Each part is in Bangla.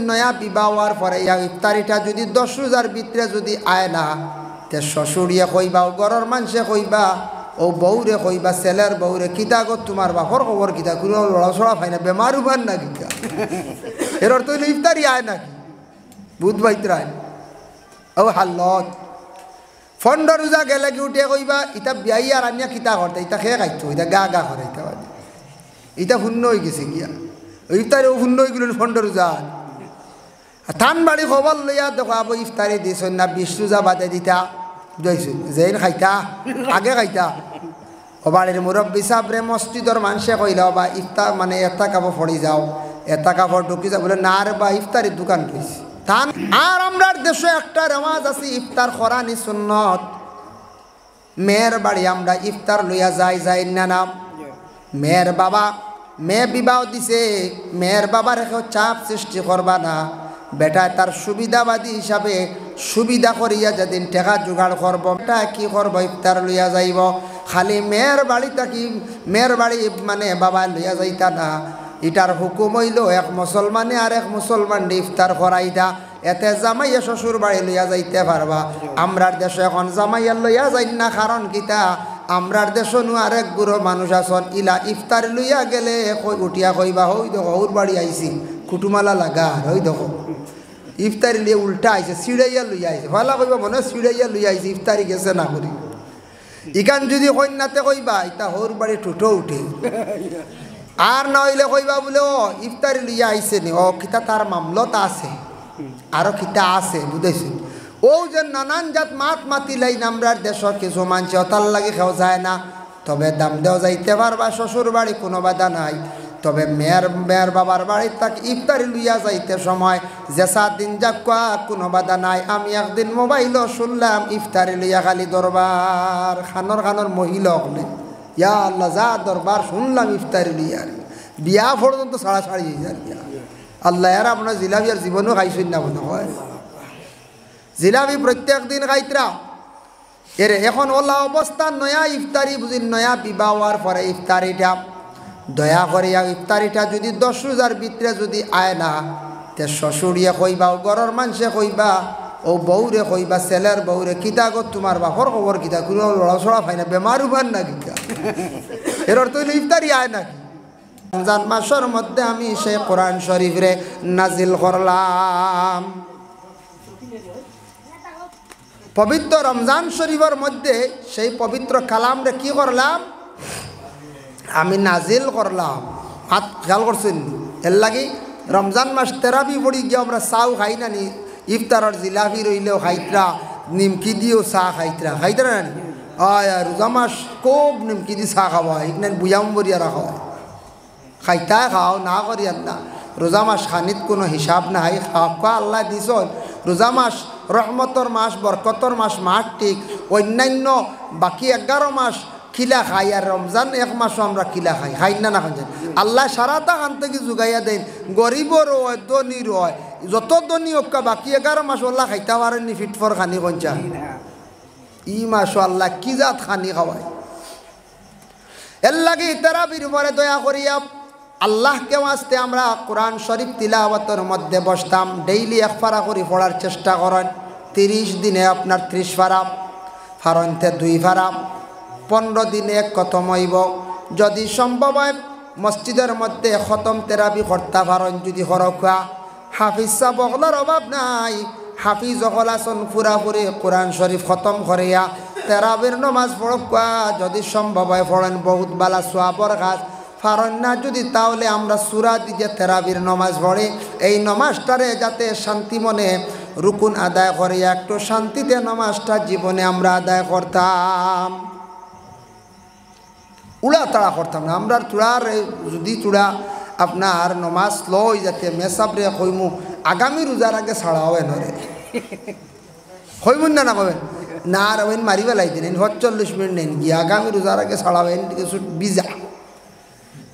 নয়া বিবাহ হওয়ার পরে ইফতারিটা যদি 10 রোজার ভিতরে যদি আয় না, তে শ্বশুরিয়ে কইবা, ও ঘরের মানুষে কইবা, ও বউরে কইবা, ছেলের বউরে, কিতা গো তোমার বাপর খবর কিতা, কোনো লড়াছড়া পাই না, বেমার উবার না কিতা, এর অর্থ হইল ইফতারি আয় নাকি বুধ বাইত্রায় ও হাল্লত 15 রোজা গেলে কি উঠে কইবা, ইতা বিয়াই আর আনিয়া কিতা করতে, ইতা খেয়ে খাইতো, ইতা গা গা করে, ইতা শূন্য হয়ে গেছে গিয়া, ইফতারিও শূন্য হয়ে গেল 15 রোজা। থান বাড়ি খবর লইয়া দেখো আবো ইফতারি দিছ না 20 রোজা বাদে দিতা যাইছো, যেন খাইতা আগে খাইতা। ও বাড়ির মুরব্বী সাবরে মসজিদর মানুষে কইলা বা ইফতার মানে এটা কাপড় ফড়ি যাও, এটা কাপড় ঢুকি যাও, বলে না রে বা ইফতারির দোকান রয়েছে। থান আর আমরার দেশে একটা রেওয়াজ আছে ইফতার করানি সুন্নত। মেয়ের বাড়ি আমরা ইফতার লইয়া যাই না না, মেয়ের বাবা, মেয়ে বিবাহ দিছে, মেয়ের বাবার এখন চাপ সৃষ্টি করবা না, বেটায় তার সুবিধাবাদী হিসাবে সুবিধা করিয়া যেদিন টেকা জোগাড় করব, বেটা কি করব, ইফতার লইয়া যাইব। খালি মেয়ের বাড়িটা কি মেয়ের বাড়ি মানে বাবা লইয়া যাইতা না, এটার হুকুম হইল এক মুসলমানে আর এক মুসলমান ইফতার করাইতা, এতে জামাইয়া শ্বশুর বাড়ি লইয়া যাইতে পারবা। আমরার দেশে এখন জামাইয়া লইয়া যাই না, কারণ কিতা আমরার দেশ নু আরেক গুরু মানুষ আছেন, ইলা ইফতার লইয়া গেলে উঠিয়া কইবা, হই দেখো ওর বাড়ি আইসি কুটুমালা লাগা, হই দেখো ইফতারি লিয়ে উল্টা আইছে, সিঁড়াইয়া লইয়া আইছে, ভালা কইবা মনে সিঁড়াইয়া লইয়া আইছে, ইফতারি গেছে না করি। ইখান যদি কন্যাতে কইবা ইতা হোর বাড়ি টুটো উঠে, আর না হইলে কইবা বলে ও ইফতারি লইয়া আইছে নি, ও কিতা তার মামলত আছে, আরো কিতা আছে বুঝাইছে। ও যে নানান জাত মাত মাতি লাইন আমরার দেশের কিছু মানছে তার লাগে খাওয়া যায় না, তবে দাম দেওয়া যাইতে পারবা, শ্বশুর বাড়ি কোনো বাধা নাই। তবে মেয়ের বাবার বাড়ির তাকে ইফতারি লইয়া যাইতে সময় যে 7 দিন যাক কোনো বাধা নাই। আমি একদিন মোবাইলও শুনলাম ইফতারি লইয়া খালি দরবার খানর মহিলা হলে, ইয়া আল্লাহ যা দরবার শুনলাম ইফতারি লইয়া, বিয়া পর্যন্ত ছাড়াছাড়ি আল্লাহ, আর আপনার জিলাপি আর জীবনও খাইছেন না মনে হয়, জিলাপি প্রত্যেক দিন খাইতরা এর। এখন ওলা অবস্থা নয়া ইফতারি বুঝি, নয়া বিবাহ হওয়ার পরে ইফতারিটা দয়া করিয়া ইফতারিটা যদি 10 রোজার ভিতরে যদি আয় না, তে শ্বশুরিয়ে কইবা, ও ঘরের মানুষে কইবা, ও বউরে কইবা, ছেলের বউরে, কিতা গো তোমার বাপর খবর কিতা, কোনো লড়াছড়া পাই না, বেমার উবার না কিতা, এর অর্থ হইল ইফতারি আয় নাকি। রমজান মাসের মধ্যে আমি সেই কোরআন শরীফরে নাজিল করলাম, পবিত্র রমজান শরীফের মধ্যে সেই পবিত্র কালামরে কি করলাম, আমি নাজিল করলাম। হাত খেয়াল করছেন, এর লাগি রমজান মাস তেরাবি পড়ি গিয়ে আমরা চাও খাই না নি, ইফতারের জিলাপি রইলেও খাইতরা, নিমকি দিয়েও চা খাইতরা না নি, রোজা মাস খুব নিমকি দিয়ে চা খাওয়া, এখানে বুয়াম বরিয়া রাখা হয়, খাইতা খাও না করিয়ার না। রোজা মাস খানিত কোনো হিসাব নাই, খাওয়া আল্লাহ দিছ। রোজা মাস রহমতর মাস, বরকতর মাস, মাঠ ঠিক। অন্যান্য বাকি 11 মাস কিলা খাই, আর রমজান 1 মাসও আমরা কিলা খাই না না খান। আল্লাহ সারাটা খান থেকে যোগাইয়া দেন, গরিবর হয় ধনীর হয়, যত ধনী হোক বাকি 11 মাস আল্লাহ খাইতে পারেননি ফিটফর খানি কঞ্চা, ই মাসও আল্লাহ কি জাত খানি খাওয়ায়। এর লাগে তারাবির পরে দয়া করিয়া আল্লাহকে আসতে আমরা কোরআন শরীফ তিলাওয়াতের মধ্যে বসতাম। ডেইলি 1 পারা করে পড়ার চেষ্টা করেন, 30 দিনে আপনার 30 পারা, ফারনতে 2 পারা, 15 দিনে খতম হইব। যদি সম্ভব হয় মসজিদের মধ্যে খতম তেরাবি করতে পারেন, যদি হরকা হাফিজ সাবকলার অভাব নাই, হাফিজ হলাসন পুরাপুরি কোরআন শরীফ খতম করিয়া তেরাবির নমাজ পড়কা, যদি সম্ভব হয় পড়েন, বহুত বালা সোয়াবর কাজ। পারেন না যদি তাহলে আমরা সূরা দিয়ে তেরাবির নমাজ পড়ে, এই নমাজটারে যাতে শান্তি মনে রুকুন আদায় করিয়া একটু শান্তিতে নমাজটা জীবনে আমরা আদায় করতাম, উড়া তাড়া করতাম না আমরা। চূড়ার যদি চূড়া আপনার নমাজ লই যাতে মেসাবরে কইমু আগামী রোজার আগে ছাড়াও এনরে কইমুন না কবেন না, আর ওইন মারি বেলাই দিন 40 মিনিট নেন গিয়ে আগামী রোজার আগে ছাড়াবেন কিছু বিজা।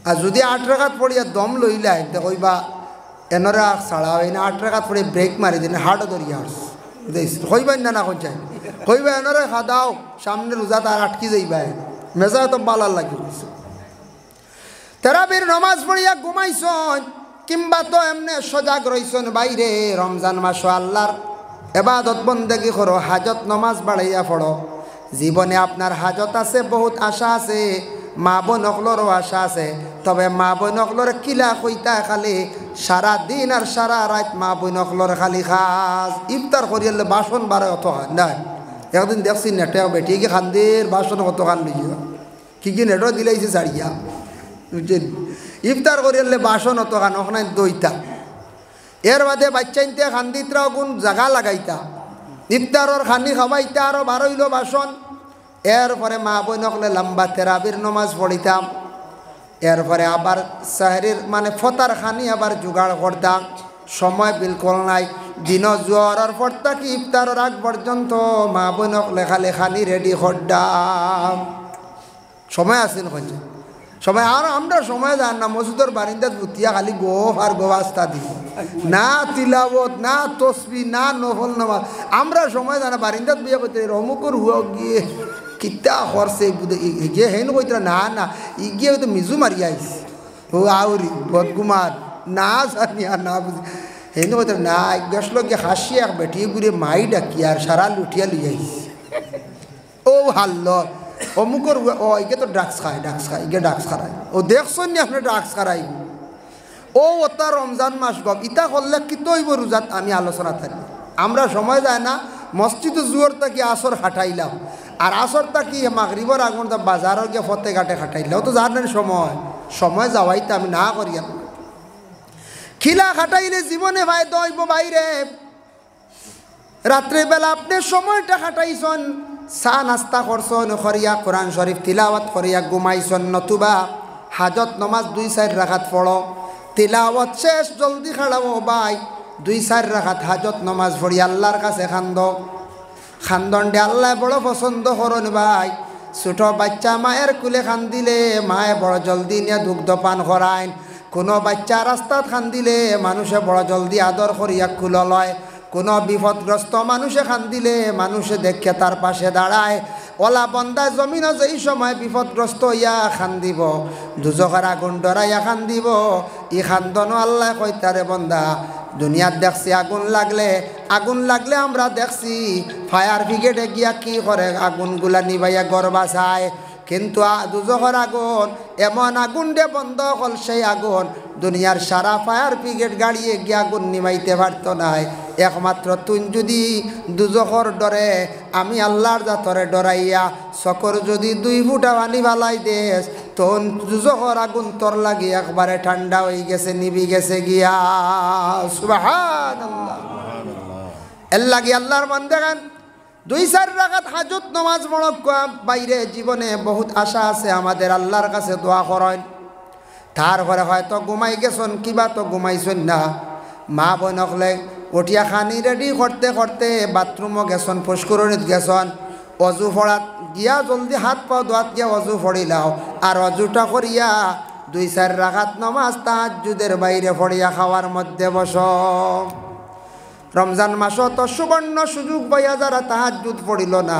আর যদি 8 রাকাত পড়িয়া দম লইলাই তে কইবা এনরা ছাড়াবেন, 8 রাকাত পড়ে ব্রেক মারি দিন হার্টও ধরিয়া আস কইবেন না কইচাই, কইবা এনরে খাদাও সামনে রোজা তার আটকি যাইবা, মেজা তো বালার লাগি। তেরাবির নমাজ পড়িয়া ঘুমাইছ, কিংবা তো এমনি সজাগ রইছেন বাইরে রমজান মাস আল্লাহর এবাদত বন্দেগি করো, হাজত নমাজ বাড়াইয়া পড়ো। জীবনে আপনার হাজত আছে, বহুত আশা আছে, মা বোন অকলরও আশা আছে। তবে মা বোন অকলর কিলা কইতা খালি সারা দিন আর সারা রাত মা বোন অকলর খালি খাস ইফতার করিয়ালে বাসন বারে অত খান নাই। একদিন দেখছি নেটে বেটিকে খান্দের বাসন কত খান লইয়া কি নেটও দিলাইছে ছাড়িয়া, বুঝছেন? ইফতার করিয়ালে বাসন অত খান ওখানে দইতা। এর বাদে বাচ্চাইতে খান্দিতরাও কোন জায়গা লাগাইতা, ইফতারর খানি খাবাইতা আরও বারইল বাসন। এরপরে মা বোনকলে লম্বা তেরাবির নমাজ পড়িতাম। এরপরে আবার সাহরির মানে ফতার খানি আবার জোগাড় করতাম। সময় বিলকুল নাই। দিন জোয়ারের পর থাকি ইফতারের আগ পর্যন্ত মা বোনক লেখানি রেডি করতাম। সময় আসেন হচ্ছে সময়। আর আমরা সময় যান না, মসজিদের বারিন্দাত বুতিয়া খালি গোফ আর গোবাস্তা দিব, না তিলাবত, না তসবি, না নফল নামাজ। আমরা সময় জানা বারিন্দাত বিয়ে করতে রমুকুর হুয়া গিয়ে কিতা করছে গিয়ে হেন কইতরা না না ই গিয়ে হয়তো মিজু মারি আইস ও আউরি বদগুমার না জানি আর না বুঝি হেন কইতরা না গেছলো গিয়ে হাসি এক বেটিয়ে ঘুরে মাই ডাকি আর সারা লুটিয়া লই আইস ও হাল্ল অমুকর ও ইগে তো ড্রাগস খায় ইগে ড্রাগস খারায়। ও দেখছেন নি আপনি ড্রাগস খারাই ও ওটা রমজান মাস গপ ইটা করলে কি তৈব রোজাত আমি আলোচনা থাকি। আমরা সময় যায় না, মসজিদে জুয়োর তাকি আসর খাটাইলাম আর আসর তাকি মাগরিবর আগুন বাজারও গিয়ে ফতে ঘাটে খাটাইলাম। তো জানেন সময় যাওয়াইতে আমি না করিয়া খিলা খাটাইলে জীবনে ভাই দইব বাইরে। রাত্রেবেলা আপনি সময়টা খাটাইছন, চা নাস্তা করছন, করিয়া কোরআন শরীফ তিলাওয়াত করিয়া ঘুমাইছন, নতুবা হাজত নমাজ 2-4 রাকাত পড়ো। তিলাওয়াত শেষ জলদি খাড়াবো ভাই, 2-4 রাকাত হাজত নমাজ পড়ি আল্লাহর কাছে খান্দনডে আল্লাহ বড় পছন্দ করন ভাই। ছোট বাচ্চা মায়ের কুলে খান্দিলে মায়ে বড় জলদি নিয়ে দুগ্ধ পান করায়। কোনো বাচ্চা রাস্তাত খান্দিলে মানুষে বড় জলদি আদর করিয়া কুল লয়। কোনো বিপদগ্রস্ত মানুষে খান্দিলে মানুষে দেখে তার পাশে দাঁড়ায়। ওলা বন্দা জমিনও যেই সময় বিপদগ্রস্ত হইয়া খান্দিব, দুজকের আগুন ডরাইয়া খান্দিব, ই খান্দনও আল্লাহ কইতারে বন্দা দুনিয়াত দেখছি আগুন লাগলে আমরা দেখছি ফায়ার ব্রিগেডে গিয়া কি করে আগুনগুলা নিবাইয়া ঘর বাঁচায়। কিন্তু দুজকের আগুন এমন আগুন দে বন্ধ হল, সেই আগুন দুনিয়ার সারা ফায়ার ব্রিগেড গাড়িয়ে গিয়ে আগুন নিবাইতে পারত নাই। একমাত্র তুই যদি দুজখর ডরে আমি আল্লাহর জাতরে ডরাইয়া সকর যদি 2 ফুটা পানি বালাই দেস, তখন দুজখর আগুন তোর লাগি একবারে ঠান্ডা হয়ে গেছে, নিবি গেছে গিয়া। সুবহানাল্লাহ। এর লাগি আল্লাহর বান্দাগান 2-4 রাকাত হাজত নামাজ পড়ো বাইরে। জীবনে বহুত আশা আছে আমাদের, আল্লাহর কাছে দোয়া করেন। তারপরে হয়তো ঘুমাই গেছেন, কিবা তো ঘুমাইছেন না। মা বোন হলে উঠিয়া খানি রেডি করতে করতে বাথরুমও গেছেন, পুষ্করণীত গেছেন, অজু ফড়াত গিয়া জলদি হাত পাও দোয়াত গিয়া অজু ফড়িলাও। আর অজুটা করিয়া 2-4 রাকাত নামাজ তাহাজ্জুদের বাইরে ফড়িয়া খাওয়ার মধ্যে বস। রমজান মাসও তো সুবর্ণ সুযোগ পাইয়া যারা তাহাজ্জুদ পড়িল না,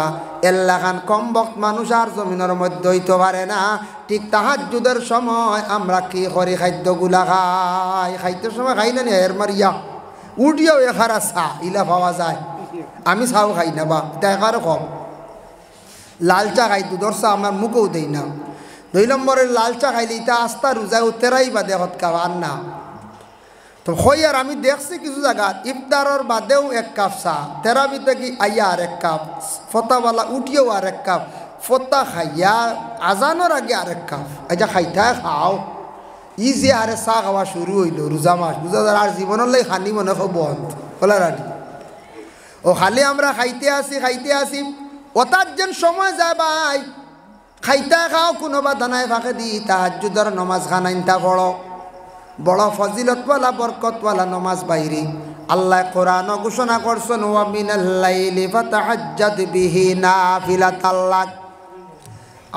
এল্লাখান কম বক্ত মানুষ আর জমিনের মধ্যে হইতে পারে না। ঠিক তাহাজ্জুদের সময় আমরা কি করি, খাদ্যগুলা খাইতে সময় খাই না এর মারিয়া উঠিয়াও এখারা চা ইলা পাওয়া যায়। আমি চাও খাই না বা দেখার কম, লাল চা খাই, দুধর চা আমার মুখেও দেই না। 2 নম্বরের লাল চা খাইলে ইটা আস্তা রোজায় তেরাই বা দেহত খাওয়ার না। তো হই আর আমি দেখছি কিছু জায়গাত ইফতারের বাদেও 1 কাপ চা, তেরাবিতে কি আইয়া আর 1 কাপ, ফতাওয়ালা উঠিয়েও আর 1 কাপ, ফতা খাইয়া আজানোর আগে আর 1 কাপ। আচ্ছা খাইতে খাও, ই যে আরে চা খাওয়া শুরু হইল রোজা মাস, রোজাদার আর জীবনের লাই খানি মনে হয় বন্ধ বলে রানি। ও খালি আমরা খাইতে আসি ওটার যেন সময় যায় ভাই, খাইতে খাও কোনো বাধা নাই, ফাঁকে দি তাহাজ্জুদের নমাজ খানাইনটা পড়ো। বড় ফজিলতওয়ালা বরকতওয়ালা নমাজ বাইরে। আল্লাহ কোরআন ঘোষণা করছেন, ওয়া মিনাল লাইলি ফাতাহাজ্জাদ বিহি নাফিলাতাল লাক।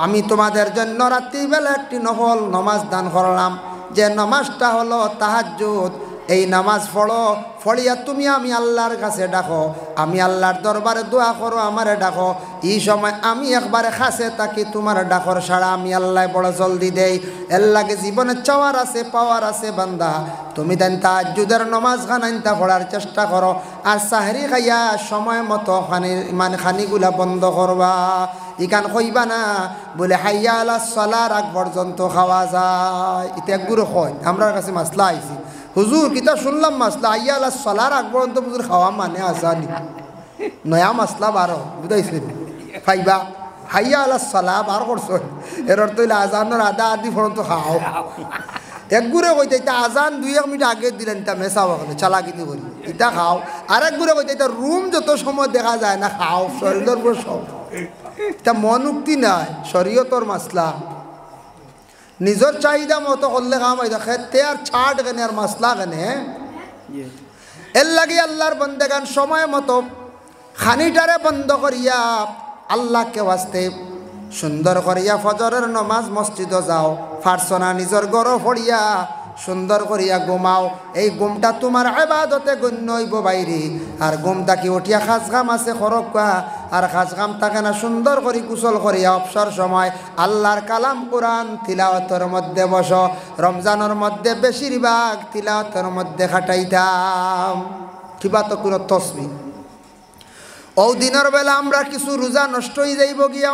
আমি তোমাদের জন্য রাত্রিবেলা একটি নফল নমাজ দান করলাম, যে নমাজটা হলো তাহাজ্জুদ। এই নামাজ পড়ো, পড়িয়া তুমি আমি আল্লাহর কাছে ডাকো, আমি আল্লাহর দরবারে দোয়া করো, আমারে ডাকো। এই সময় আমি একবারে খাসে তাকি তোমার ডাকর সারা আমি আল্লাহ বড় জলদি দেই। এর লাগে জীবনে চাওয়ার আছে, পাওয়ার আছে বান্দা, তুমি দেন তাহাজ্জুদের নামাজ খানাইনতা পড়ার চেষ্টা করো। আর সাহরি খাইয়া সময় মতো খানিগুলা বন্ধ করবা। ইকান কইবা না বলে হাইয়া আলাস সালার আগ পর্যন্ত খাওয়া যায়। এটা একগুলো হয় আমার কাছে মাসলা আইছি, হুজুর কিতা শুনলাম মাসলা হাইয়া আলাস সালার আগ পর্যন্ত হুজুর খাওয়া মানে আসানি নয়া মাসলা বারো বুঝাইছেন খাইবা হাইয়া আলাস সালা বার করছো এর অর্থ হইলে আজানোর আধা আধি পর্যন্ত খাও। একগুড়ে কইতে এটা আজান 2-1 মিনিট আগে দিলেন তা মেশা ওখানে চালাকিনি করি এটা খাও। আর একগুড়ে কইতে এটা রুম যত সময় দেখা যায় না খাও, শরীরের উপর সব এটা মনুক্তি নাই, শরীয়তর মাসলা নিজের চাহিদা মতো করলে কাম হয়। খেতে আর ছাড় কেনে আর মাসলা কেনে এর লাগে আল্লাহর বন্দেগান সময় মতো খানিটারে বন্ধ করিয়া আল্লাহকে ওয়াস্তে সুন্দর করিয়া ফজরের নমাজ মসজিদে যাও, ফারসনা নিজের গড় ফড়িয়া সুন্দর করিয়া ঘুমাও। এই ঘুমটা তোমার ইবাদতে গণ্য হইব বাইরে। আর ঘুমটা কি উঠিয়া খাসগাম আছে খরকা, আর খাসগাম থাকে না সুন্দর করি কুশল করিয়া অবসর সময় আল্লাহর কালাম কোরআন তিলাওয়াতের মধ্যে বস। রমজানের মধ্যে বেশিরভাগ তিলাওয়াতের মধ্যে খাটাইতাম কিবা তো কোনো তসবি। ও দিনের বেলা আমরা কিছু রোজা নষ্ট হয়ে যাইব গিয়া,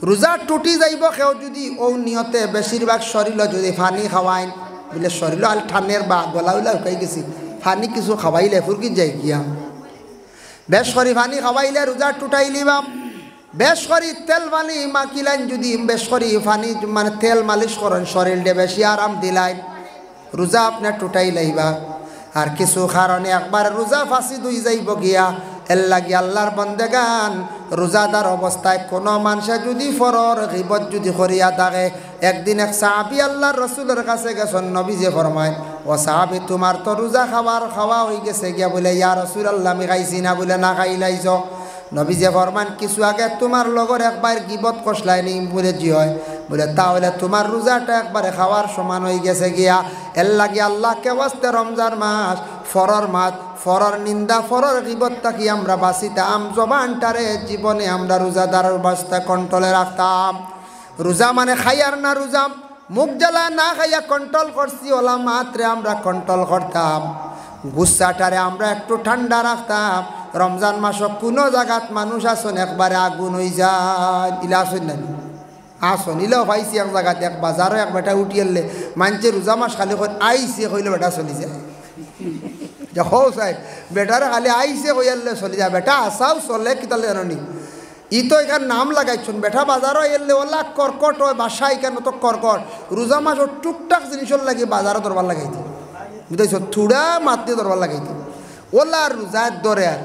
রোজা টুটি যাইব কেউ যদি ও নিয়তে বেশিরভাগ শরীর যদি পানি খাওয়াইন বলে শরীর আল ঠান্ডের বা গলা উলা শুকাই গেছি পানি কিছু খাওয়াইলে ফুরকি যাই গিয়া বেশ করি পানি খাওয়াইলে রোজা টুটাই লিবাম। বেশ করি তেল পানি মাখিলাইন যদি বেশ করি পানি মানে তেল মালিশ করেন শরীরে বেশি আরাম দিলাইন রোজা আপনার টুটাই লাইবা। আর কিছু কারণে একবার রোজা ফাঁসি দুই যাইব গিয়া এর লাগি আল্লাহর বন্দেগান রোজাদার অবস্থায় কোনো মানুষে যদি ফরর গীবত যদি করিয়া থাকে। একদিন এক সাহাবী আল্লাহর রসুলের কাছে গেছেন, নবীজি ফরমায় ও সাহাবী তোমার তো রোজা খাওয়া হয়ে গেছে গিয়া বলে ইয়া রাসূলুল্লাহ আমি খাইছি না বলে না খাইলাইছ। নবীজি ফরমান কিছু আগে তোমার লগর একবার গীবত কষলাই নি বলে জি হয় বলে তাহলে তোমার রোজাটা একবারে খাওয়ার সমান হয়ে গেছে গিয়া। এর লাগে আল্লাহকে ওয়াস্তে রমজান মাস ফরর মাস ফরর নিন্দা ফরর গীবত থাকি আমরা বাঁচিতাম, জবানটারে জীবনে আমরা রোজাদার অবস্থা কন্ট্রোলে রাখতাম। রোজা মানে খাইয়ার না রোজা মুখ জ্বালা না খাইয়া কন্ট্রোল করছি ওলা মাত্রে আমরা কন্ট্রোল করতাম। গুসাটারে আমরা একটু ঠান্ডা রাখতাম। রমজান মাসক কোনো জায়গাত মানুষ আসন একবারে আগুন হয়ে যায় ইলা আসন না আসন ইলেও পাইছি এক জায়গাতে এক বাজারও এক বেটা উঠিয়ে মানছে রোজা মাস খালি আইসে কইলে বেটা চলি যায় হো সাহেব বেটারে খালি আইসে কইলে চলি যায় বেটা আসাও চলে কিতালে জানি ই তো এখান নাম লাগাইছুন বেটা বাজারও এলে ওলা কর্কট হয় বাসা এখানে তো কর্কট রোজা মাস ও টুকটাক জিনিসের লাগে বাজারও দরবার লাগাইতে বুঝাইছ থুড়া মাতি দরবার লাগাইতে ওলা রোজার দরে আর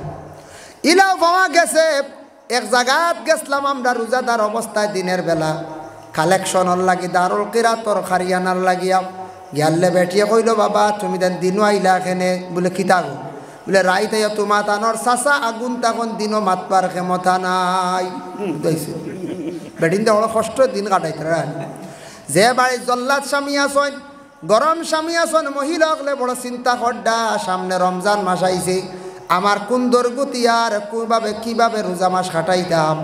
ইলাও পাওয়া গেছে। এক জায়গাত গেছিলাম আমরা রোজাদার অবস্থায় দিনের বেলা কালেকশনের লাগি দারুল কিরাতর খারিয়ানার লাগিয়া গিয়ালে বেটিয়ে কইল বাবা তুমি দেন দিনও আইলা এখানে বলে কিতাগো বলে রাইতে তোমার তানোর চাষা আগুন তখন দিনও মাতবার ক্ষমতা নাই বুঝাইছে বেটিন তো কষ্ট দিন কাটাইতে যে বাড়ি জল্লাদ স্বামী আসন গরম স্বামী আসন মহিলা হলে বড় চিন্তা করডা সামনে রমজান মাস আইছে আমার কোন দুর্গতি আর কিভাবে রোজা মাস কাটাইতাম।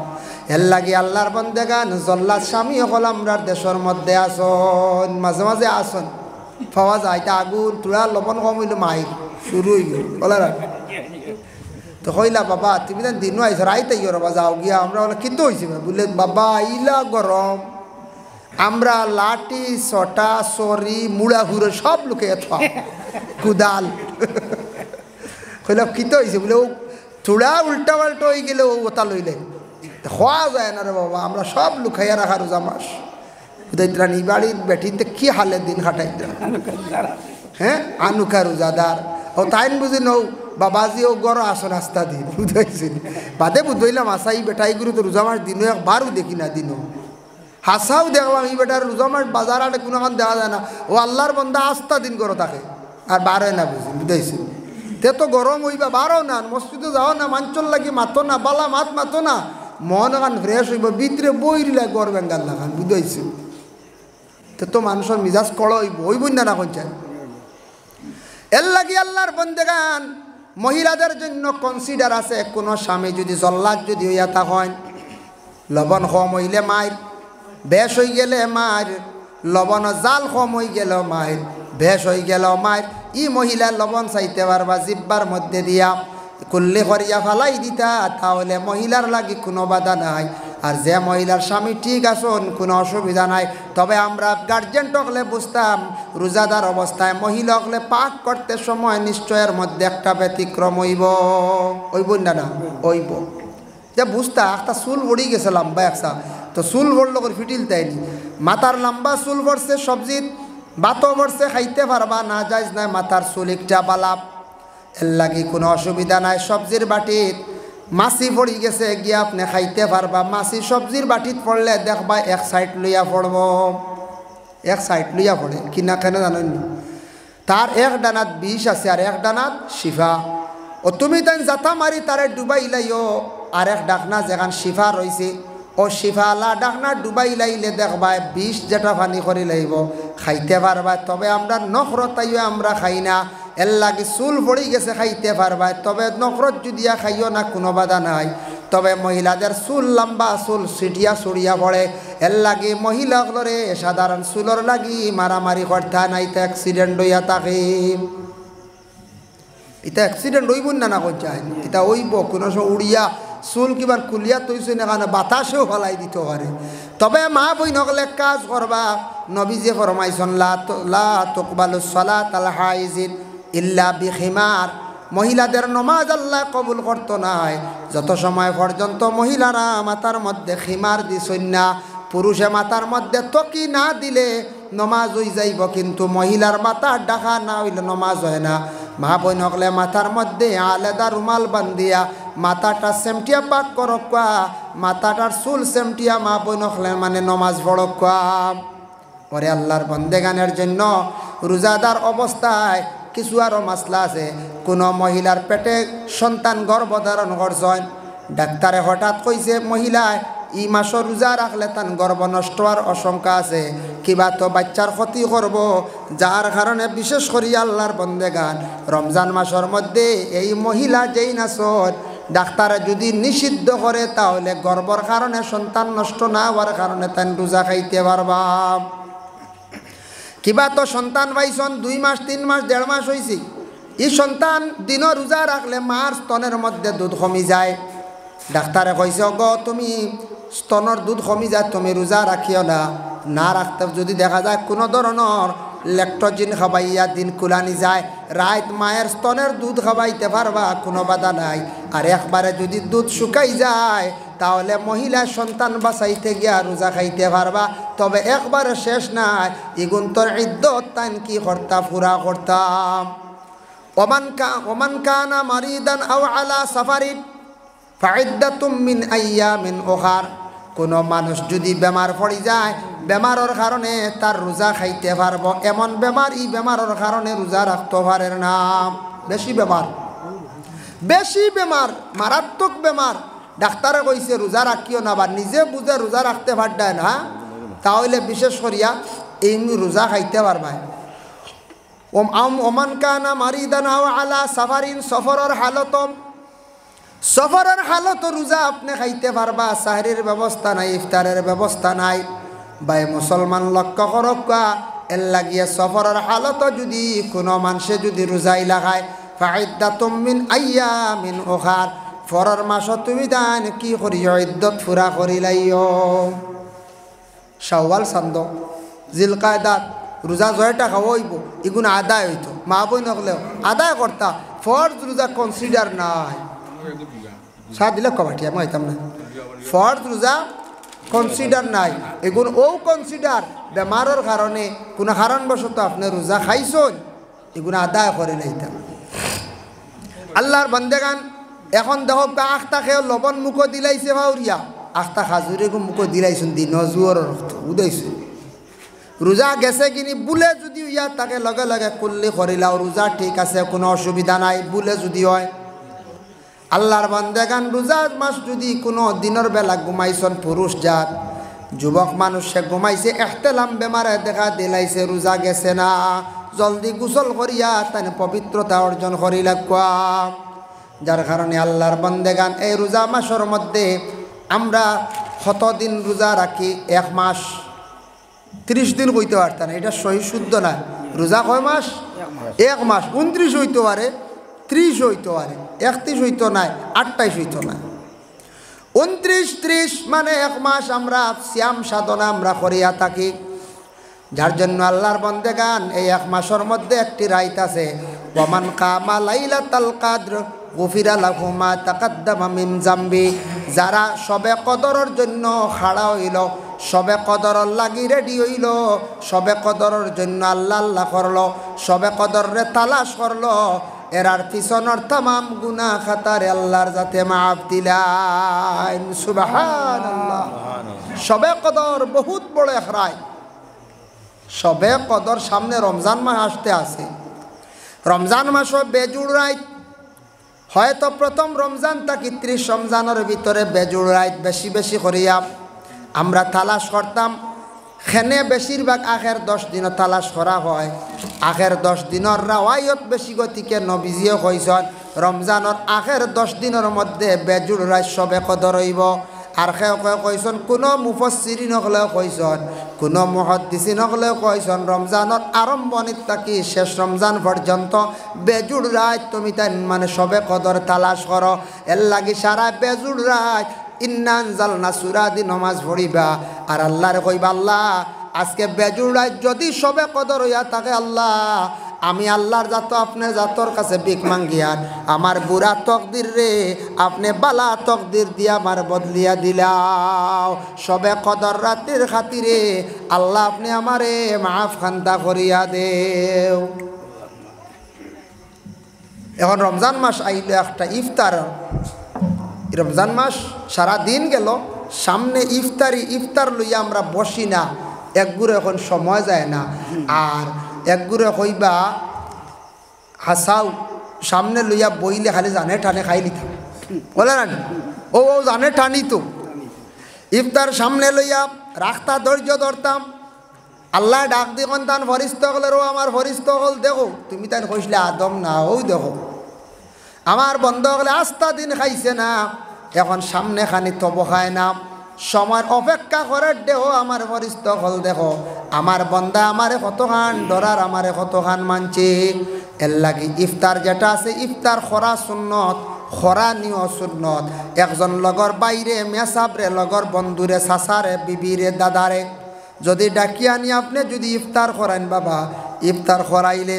এর লাগে আল্লাহর বন্দেগান জল্লাদ স্বামী হল আমরা দেশের মধ্যে আসন মাঝে মাঝে আসন পাওয়া যায় তা আগুন তুলা লবণ কম হইল মাইর শুরু হইল বলার তো কইলা বাবা তুমি তো দিনও আইস রাইতে রবা যাও গিয়া আমরা কিন্তু হয়েছি বললে বাবা ইলা গরম আমরা লাঠি ছটা সরি মুড়া ঘুরে সব লোকে কুদাল কইলাম কিতো হয়েছে বলে ও থোড়া উল্টা পাল্টা হয়ে গেলে ও ওটা লইলে হওয়া যায় না রে বাবা আমরা সব লুকাইয়া রাখা রোজা মাস বুঝাইতরা নি বাড়ির বেটিনতে কি হালের দিন খাটাইতে হ্যাঁ আনুকা রোজাদার ও তাইন বুঝি নৌ বাবাজি ও গড় আসো রাস্তা দিন বুঝাইছি বাদে বুঝলাম আসাই বেটাই গুরু তো রোজা মাস দিনও একবারও দেখি না দিনও হাসাও দেখলাম এই বেটার রোজা মাস বাজার আটে কোনোখান দেওয়া যায় না ও আল্লাহর বন্ধা আস্থা দিন করো তাকে আর বারোয় না বুঝি বুঝাইছি তে তো গরম হইবা বারো না মসজিদে যাও না মাঞ্চল লাগি মাতো না বালা মাত মাতো না মন এখন ফ্রেশ হইব ভিতরে বইরিলা গড় বেঙ্গাল লাগান বুঝাইছি তে তো মানুষের মিজাজ কড় হইব হইবই না এখন চাই এর লাগি আল্লাহর বন্দেগান মহিলাদের জন্য কনসিডার আছে। কোনো স্বামী যদি জল্লাদ যদি হইয়া থাকেন, লবণ কম হইলে মায়ের, বেশ হয়ে গেলে মায়ের, লবণ জাল কম হয়ে গেল মায়ের, বেশ হয়ে গেল মায়ের, ই মহিলা লবণ চাইতে পারবা জিব্বার মধ্যে দিয়া কুল্লি করিয়া ফালাই দিতা, তাহলে মহিলার লাগি কোনো বাধা নাই। আর যে মহিলার স্বামী ঠিক আছেন, কোনো অসুবিধা নাই। তবে আমরা গার্জেন হকলে বুঝতাম রোজাদার অবস্থায় মহিলা হকলে পাক করতে সময় নিশ্চয়ের মধ্যে একটা ব্যতিক্রম হইব না না হইব। যে বুঝতা একটা চুল বড়ি গেছে লম্বা একসা, তো চুল বড়লো করে ফিটিল তাইনি, মাথার লম্বা চুল পড়ছে সবজিত বাতো পড়ছে খাইতে পারবা না যাইজ নাই, মাথার চুল একটা বালাপ এর লাগি কোনো অসুবিধা নাই। সবজির বাটিত মাছি পড়ি গেছে গিয়া আপনি খাইতে পারবা। মাছি সবজির বাটিত পড়লে দেখবা এক সাইড লইয়া পড়ব, এক সাইড লইয়া পড়ে কিনা কেন জানেন, তার এক ডানাত বিষ আছে আর এক ডানাত শিফা। ও তুমি তাই জাতা মারি তারে ডুবাই লাইও, আর এক ডাকনা যেখান শিফা রয়েছে ও শিফা আলা ডাকনা ডুবাই লাইলে দেখবা বিষ যেটা পানি করে লাইব খাইতে পারবা। তবে আমরা নখরতাইও আমরা খাই না, এর লাগে চুল পড়ি গেছে খাইতে পারবা। তবে নখরত যদিয়া খাইও না কোনো বাধা নাই। তবে মহিলাদের চুল লম্বা চুল ছিটিয়া ছড়িয়া পড়ে, এর লাগে মহিলাগুলোরে সাধারণ চুলর লাগি মারামারি করতে নাই, তো অ্যাক্সিডেন্ট হইয়া থাকে। এটা অ্যাক্সিডেন্ট হইব না না করছায়, এটা হইব কোনো সময় উড়িয়া চুল কিবার কুলিয়া তৈছে না, কারণে বাতাসেও ফলাই দিতে পারে। তবে মা বই নকলে কাজ করবা, নবীজে ফরমাইছেন লা তুকবালু সালাত আল হাইজিন ইল্লা বিখিমার, মহিলাদের নমাজ আল্লাহ কবুল করতো নাই যত সময় পর্যন্ত মহিলারা মাথার মধ্যে খিমার দিছেন না। পুরুষে মাথার মধ্যে তকি না দিলে নমাজ হয়ে যাইব, কিন্তু মহিলার মাথা ডাকা না হইলে নমাজ হয় না। মা বই নকলে মাথার মধ্যে আলাদা রুমাল বান্ধিয়া মাথাটা সেমটিয়া পাক করকা, মাথাটার চুল সেমটিয়া মা বই নকলে মানে নমাজ পড়কা। পরে আল্লাহর বন্দেগানের জন্য রোজাদার অবস্থায় কিছু আরও মাসলা আছে। কোনো মহিলার পেটে সন্তান গর্ভধারণ করছেন, ডাক্তারে হঠাৎ কইছে মহিলায় ই মাসও রোজা রাখলে তার গর্ভ নষ্ট হওয়ার আশঙ্কা আছে, কিবা তো বাচ্চার ক্ষতি করব, যার কারণে বিশেষ করে আল্লাহর বন্দেগান রমজান মাসের মধ্যে এই মহিলা যেই নাচর ডাক্তারে যদি নিষিদ্ধ করে, তাহলে গর্ভর কারণে সন্তান নষ্ট না হওয়ার কারণে তাই রোজা খাইতে পারবা। কিবা তো সন্তান পাইছন 2 মাস 3 মাস 1.5 মাস হয়েছে, এই সন্তান দিনও রোজা রাখলে মার স্তনের মধ্যে দুধ কমি যায়। ডাক্তারে কইছে গো তুমি স্তনের দুধ কমি যায়, তুমি রোজা রাখিও না। না রাখতে যদি দেখা যায় কোনো ধরনের ল্যাকটোজিন খাবাইয়া দিন কুলানি যায়, রাত মায়ের স্তনের দুধ খাবাইতে পারবা, কোনো বাধা নাই। আর একবারে যদি দুধ শুকাই যায়, তাহলে মহিলা সন্তান বাঁচাইতে গিয়া রোজা খাইতে পারবা। তবে একবারে শেষ নাই, ইগুন তোর ইদ্যত তাইন কি করতা পুরা করতাম। ওমান কানা মারিদান আও আলা সাফারিন ফাইদ্দাতুম মিন আইয়ামিন উখার, কোনো মানুষ যদি বেমার পড়ি যায়, বেমারের কারণে তার রোজা খাইতে পারব। এমন বেমার ই বেমারের কারণে রোজা রাখতে পারে না। বেশি বেমার মারাত্মক বেমার, ডাক্তারে কইছে রোজা রাখিও না, বা নিজে বুঝে রোজা রাখতে পারবে না, তাহলে বিশেষ করিয়া এই রোজা খাইতে পারবা। ওমান কানা মারিদান আও আলা সাফারিন, সফরের হালত রোজা আপনি খাইতে পারবা, সাহরির ব্যবস্থা নাই, ইফতারের ব্যবস্থা নাই। ভাই মুসলমান লক্ষ্য করকা, এর লাগিয়ে সফরের হালত যদি কোনো মানুষে যদি রোজাই লাগায়, ফাইদ্দাতুম মিন আইয়ামিন উখার, ফরর মাস তুমি দান কি করিও ইদ্যত ফুরা করিলাইও। শাওয়াল চান্দ জিলকায়দাত রোজা 6 টাকা হইব, এগুন আদায় হইতো, মা বই নকলেও আদায় করতা। ফরজ রোজা কনসিডার নাই, সাত দিলে কবাটি আমি হইতাম না। ফরজ রোজা কনসিডার নাই, এগুন ও কনসিডার বেমারের কারণে কোনো কারণবশত আপনি রোজা খাইছেন, এগুন আদায় করে লাইতাম। আল্লাহর বন্দেগান এখন দেখো আখতা খেয়ে লবণ মুখো দিলাইছে ভাউরিয়া, আখতা খাজুরে মুখো দিলাইছেন, দিন জুয়র রক্ত উদাইছে। রোজা গেছে কিনি বুলে যদি ইয়া তাকে লগে লগে কুল্লি করিলাও রোজা ঠিক আছে, কোনো অসুবিধা নাই, বুলে যদি হয়। আল্লাহর বান্দাগান রোজা মাস যদি কোনো দিনের বেলা ঘুমাইছেন, পুরুষ জাত যুবক মানুষ সে ঘুমাইছে, এহতেলাম বেমারে দেখা দিলাইছে, রোজা গেছে না, জলদি গোসল করিয়া তাই পবিত্রতা অর্জন করি লাগবা। যার কারণে আল্লাহর বন্দেগান এই রোজা মাসের মধ্যে আমরা কতদিন রোজা রাখি? 1 মাস 30 দিন হইতে পারত না, এটা সহি শুদ্ধ না। রোজা কয় মাস? 1 মাস। 29 হইতে পারে, 30 হইতে পারে, 31 হইতো নাই, 28 হইতো না। 29, 30 মানে 1 মাস আমরা সিয়াম সাধনা আমরা করিয়া থাকি। যার জন্য আল্লাহর বন্দেগান এই 1 মাসের মধ্যে একটি রাত আছে, ওয়ামান কামা লাইলাতাল কদর গুফিরা লাহু মা তাকাদ্দামা মিন জামবি। যারা সবে কদরের জন্য খাড়া হইল, সবে কদরের লাগি রেডি হইল, সবে কদরের জন্য আল্লাহ আল্লাহ করলো, সবে কদরে তালাশ করলো, এরার পিছনের তামাম গুনাহ খাতারে আল্লাহর যাতে মাফ দিলেন। সুবহানাল্লাহ। সবে কদর বহুত বড় এক রাত। সবে কদর সামনে রমজান মাস আসতে আছে। রমজান মাসও বেজুড় রাত। হয়তো প্রথম রমজান থাকি 30 রমজানের ভিতরে বেজুড় রাত বেশি বেশি করিয়া আমরা তালাশ করতাম। খেনে বেশিরভাগ আগের 10 দিনও তালাশ করা হয়। আগের 10 দিনের রাওয়ায়ত বেশি গতিকে নবীজিও কইছেন রমজানের আগের 10 দিনের মধ্যে বেজুড় রাত সবে কদর হইব। আর কইছেন কোনো মুফাসসিরিন হলেও কইছেন, কোনো মুহাদ্দিসিন হলেও কইছেন রমজানের আরম্ভণিত থাকি শেষ রমজান পর্যন্ত বেজুড় রাত তুমি তাই মানে সবে কদর তালাশ করো। এর লাগি সারা বেজুড় রাত ইন্না আনজালনা সূরা দি নামাজ পড়িবা। আর আল্লাহরে কইবা, আল্লাহ আজকে বেজুড় রাত যদি সবে কদর হইয়া থাকে, আল্লাহ আমি আল্লাহর জাত আপনার জাতর কাছে ভিক মাঙ্গিয়ান আমার বুড়া তকদির রে আপনি বালা তকদির দিয়া আমার বদলিয়া দিলাও। সবে কদর রাতের খাতিরে আল্লাহ আপনি আমারে মাফ খান্তা করিয়া দেও। এখন রমজান মাস আইলে একটা ইফতার। রমজান মাস সারা দিন গেল, সামনে ইফতার লইয়া আমরা বসি না, একগুলো এখন সময় যায় না। আর একগুলো কইবা হাসাও সামনে লইয়া বইলে খালি জানে টানে খাই লিতাম, বলে না ও জানে টানি তো। ইফতার সামনে লইয়া রাখতা ধৈর্য ধরতাম। আল্লাহ ডাক দেখুন তান ফরিস্ত হলের ও আমার ফরিস্ত হল দেখো, তুমি তাই কইসলে আদম না, ওই দেখো আমার বন্ধ হলে আস্তা দিন খাইছে না, এখন সামনে খানি তব খায় না, সময় অপেক্ষা করে দেহ আমার ফরিস্ত হল দেখো আমার বন্দা আমারে কতখান ডরার আমারে কতখান মানছে। এর লাগি ইফতার যেটা আছে ইফতার খরা সুন্নত, খরা নিও সুন্নত। একজন লগর বাইরে মেসাবরে লগর বন্ধুরে সাসারে বিবিরে দাদারে যদি ডাকিয়া নি আপনি যদি ইফতার করাইন বাবা, ইফতার করাইলে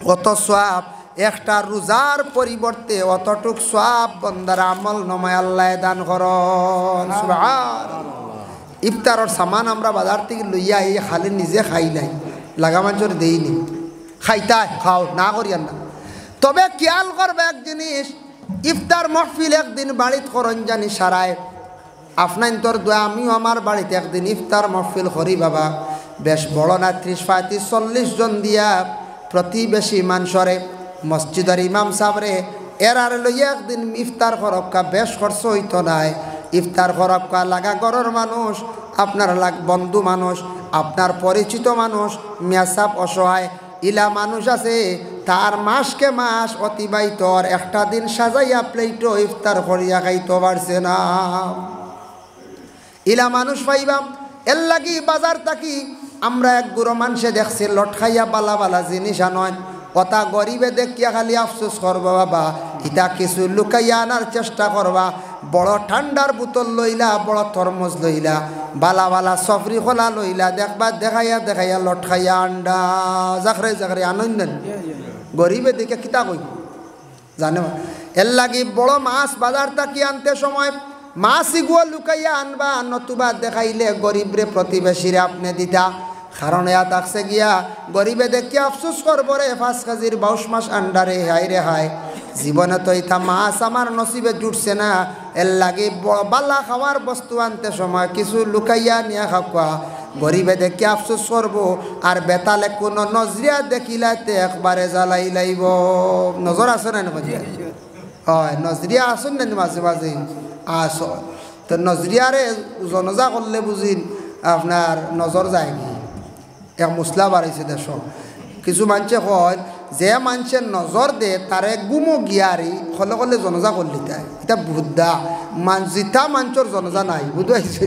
কত সওয়াব, একটা রোজার পরিবর্তে অতটুক সওয়াব বন্দার আমল নমায় আল্লাহ দান করন। সুবহানাল্লাহ। ইফতারের সামান আমরা বাজার থেকে লইয়া এই খালি নিজে খাই নাই, লাগা মানুষের দেইনি, খাইতা খাও না করিয়ান না। তবে খেয়াল করবে এক জিনিস, ইফতার মহফিল একদিন বাড়িত করন জানি সারায় আপনার তোর দোয়া আমিও আমার বাড়িতে একদিন ইফতার মহফিল করি বাবা। বেশ বড় না 30-35-40 জন দিয়া প্রতিবেশী মানুষরে মসজিদের ইমাম সাহরে এরারে লইয়া একদিন ইফতার করক্কা বেশ খরচ হইতো নাই। ইফতার করক্কা লাগা ঘরের মানুষ, আপনার বন্ধু মানুষ, আপনার পরিচিত মানুষ, মেসাব অসহায় ইলা মানুষ আছে তার মাসকে মাস অতিবাহিত একটা দিন সাজাইয়া প্লেটও ইফতার করিয়া খাইতে পারছে না। ইলা মানুষ পাইবাম। এর লাগি বাজার থাকি আমরা এক গুঁড়ো মানুষে দেখছি লট খাইয়া বালা বালা জিনিস আনয়, কথা গরিবে দেখিয়া খালি আফসোস করবা বাবা, ইটা কিছু লুকাইয়া আনার চেষ্টা করবা। বড় ঠান্ডার বোতল লইলা, বড় তরমুজ লইলা, বালা বালা সফরি খোলা লইলা, দেখবা দেখাইয়া দেখাইয়া লট খাইয়া আন্ডা জাখরে জাখরে আনন্দেন গরিবে দেখে কিতা কই জানে। এর লাগি বড় মাছ বাজার থাকি আনতে সময় মাছ ইগুয়া লুকাইয়া আনবা, নতুবা দেখাইলে গরিবরে প্রতিবেশীরে আপনি দিতা। কারণ এয়া থাকছে গিয়া গরিবে দেখি আফসোস করবো রে 5 কেজির 22 মাস আন্ডারে হাই রে হাই, জীবনে তো ইথা মাছ আমার নসিবে জুটছে না। এর লাগে বালা খাওয়ার বস্তু আনতে সময় কিছু লুকাইয়া নিয়ে খাওয়া, গরিবে দেখি আফসোস করবো। আর বেতালে কোনো নজরিয়া দেখিলাইতে একবারে জ্বালাই লাইব। নজর আছে না হয়? নজরিয়া আসুন না মাঝে মাঝে আস তো নজরিয়ারে জনজা করলে বুঝিন আপনার নজর যায় কি। এক মুসলা বাড়াইছে দেশ কিছু মানুষে কয় যে মানুষের নজর দে তারে গুমো গিয়ারি কলে কলে জনজা করলি তাই এটা বুদ্ধা জিতা মানুষের জনজা নাই বুঝতে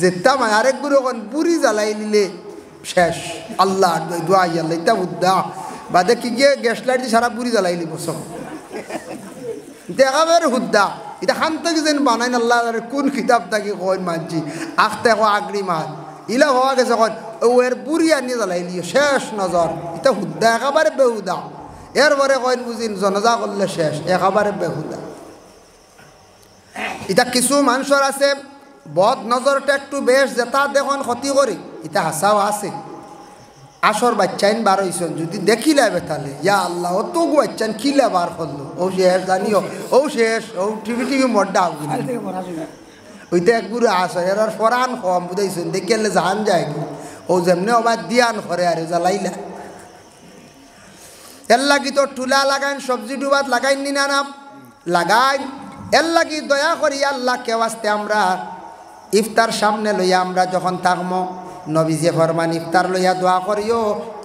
যেতা মানে আরেক গুরু বুড়ি জ্বালাই নিলে শেষ আল্লাহ দোয়া আল্লাহ এটা বুদ্ধা বাদে কি গিয়ে গ্যাস লাইট দিয়ে সারা বুড়ি জ্বালাই নিব সব এটা একেবারে হুদ্দা এটা খান থেকে যেন বানাইন আল্লাহ কোন কিতাব থাকি কই মানছি আখতে আগড়ি মাছ ইলা হওয়া গেছে কন ও এর বুড়ি আনিয়ে জ্বালাই নিও শেষ নজর এটা হুদ্দা একেবারে বেহুদা এরপরে কইন বুঝিন জনজা করলে শেষ একেবারে বেহুদা এটা কিছু মানুষের আছে বদ নজরটা একটু বেশ যেটা দেখুন ক্ষতি করি এটা হাসাও আছে আসর বাচ্চাইন বার হইছেন যদি দেখিলে তাহলে ইয়া আল্লাহ অত বাচ্চান কিলা বার করলো ও শেষ জানিও ও শেষ ও টিভি মড্ডা ওইটা এক গুরু আস এর ফরান কম বুঝাইছেন দেখিলে জান যায় ও যেমনি অবাদ দিয়ান করে আর জ্বালাইলা এর লাগি তো টুলা লাগাইন সবজি ডুবাত লাগাইন নি না লাগাই এর লাগি দয়া করি আল্লাহ কেউ আসতে আমরা ইফতার সামনে লইয়া আমরা যখন থাকবো নবীজি ফরমান ইফতার লইয়া দোয়া করিও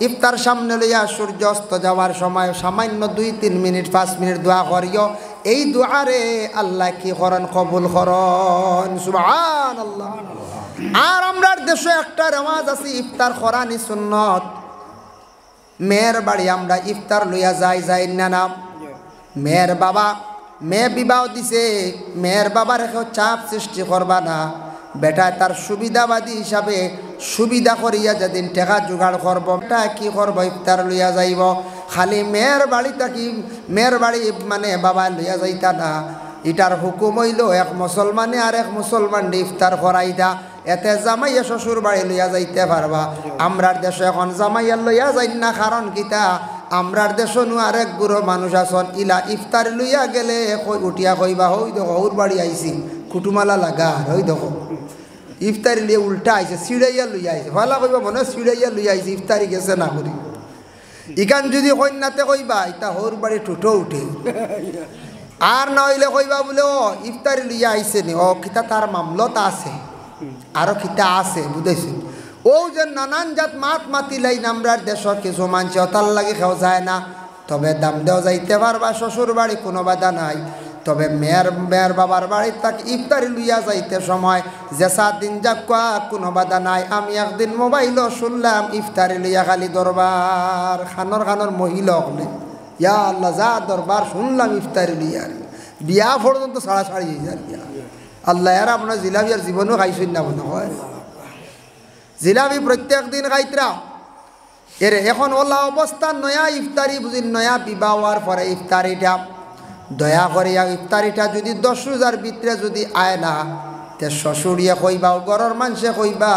ইফতার সামনে লইয়া সূর্য অস্ত যাওয়ার সময় সামান্য 2-3 মিনিট 5 মিনিট দোয়া করিও এই দোয়ারে আল্লাহ কি করেন কবুল করেন সুবহানাল্লাহ আর আমরার দেশে একটা রেওয়াজ আছে ইফতার করানি সুন্নত মেয়ের বাড়ি আমরা ইফতার লইয়া যাই না মেয়ের বাবা মেয়ে বিবাহ দিছে মেয়ের বাবার কেউ চাপ সৃষ্টি করবা না বেটা তার সুবিধাবাদী হিসাবে সুবিধা করিয়া যেদিন টাকা জোগাড় করব তা কি করব ইফতার লইয়া যাইব খালি মেয়ের বাড়ি থাকি মেয়ের বাড়ি মানে বাবা লইয়া যাইতা না এটার হুকুম হইল এক মুসলমানে আর এক মুসলমান ইফতার করাইতা এতে জামাইয়া শ্বশুর বাড়ি লইয়া যাইতে পারবা আমরার দেশে এখন জামাইয়া লইয়া যাই না কারণ কিতা আমরার দেশও আরেক গুরু মানুষ আছেন ইলা ইফতার লইয়া গেলে উঠিয়া কইবা হই দেখো ওর বাড়ি আইছি কুটুমালা লাগা হই দেখো ইফতারি লিয়ে উল্টা আইছে সিঁড়াইয়া লইয়া আইছে ভালা কইবা মনে সিঁড়াইয়া লইয়া আইছে ইফতারি গেছে না করি ইকান যদি কন্যাতে কইবা ইতা ওর বাড়ি টুটো উঠে আর না হইলে কইবা বলে ও ইফতারি লইয়া আইছে নি ও কিতা তার মামলত আছে আরো কিতা আছে বুঝাইছে ও যে নানান জাত মাতি লাইন আমরার দেশের কিছু মানুষ তার লাগে খাওয়া যায় না তবে দাম দেওয়া যাইতে পারবা শ্বশুর বাড়ি কোনো বাধা নাই তবে মেয়ের বাবার বাড়ি তাক ইফতারি লইয়া যাইতে সময় যে 7 দিন যাক কোনো বাধা নাই আমি একদিন মোবাইলও শুনলাম ইফতারি লইয়া খালি দরবার খানর মহিলা হলে ইয়া আল্লাহ যা দরবার শুনলাম ইফতারি লইয়া বিয়া পর্যন্ত ছাড়াছাড়ি হয়ে যায় আল্লাহ আর আপনার জিলাপি আর জীবনও খাইছেন না মনে হয় জিলাপি প্রত্যেক দিন খাইতরা এরে এখন ওলা অবস্থা নয়া ইফতারি বুঝি নয়া বিবাহ হওয়ার পরে ইফতারিটা দয়া করে ইফতারিটা যদি 10 রোজার ভিতরে যদি আয় না তে শ্বশুরিয়ে কইবা ও ঘরের মানুষে কইবা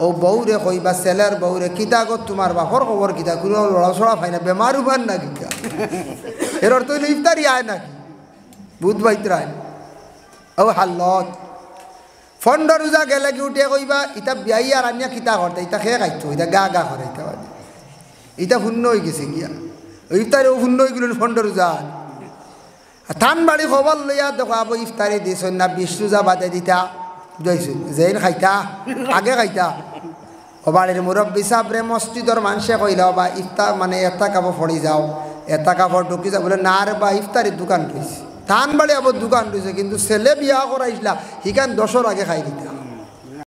ও বউরে কইবা ছেলের বউরে কিতা গো তোমার বাপর খবর কিতা কোনো লড়াছড়া পাই না বেমার উবার না কিতা এর অর্থ হইল ইফতারি আয় নাকি বুধ বাইত্রায় ও হাল্লত 15 রোজা গেলে কি উঠে কইবা ইতা বিয়াইয়া রান্না কিতা করতে ইতা খেয়ে খাইতো ইতা গা করে ইতা শূন্য হয়ে গেছে গিয়া ইফতারিও শূন্য হয়ে গেল 15 রোজা থান বাড়ি খবর লইয়া দেখো আবো ইফতারি দিয়েছেন না 20 রোজা বাদে দিতা যাইছেন যেন খাইতা আগে খাইতা ও বাড়ির মুরব্বী সাহেবরে মসজিদর মানুষে কইলা বা ইফতার মানে এটা কাপড় ফড়ি যাও এটা কাপড় ঢুকি যা বলে না রে বা ইফতারির দোকান রয়েছে থান বাড়ি আবার দোকান রয়েছে কিন্তু ছেলে বিয়া করাইছিলা হিকান 10 আগে খাই দিতা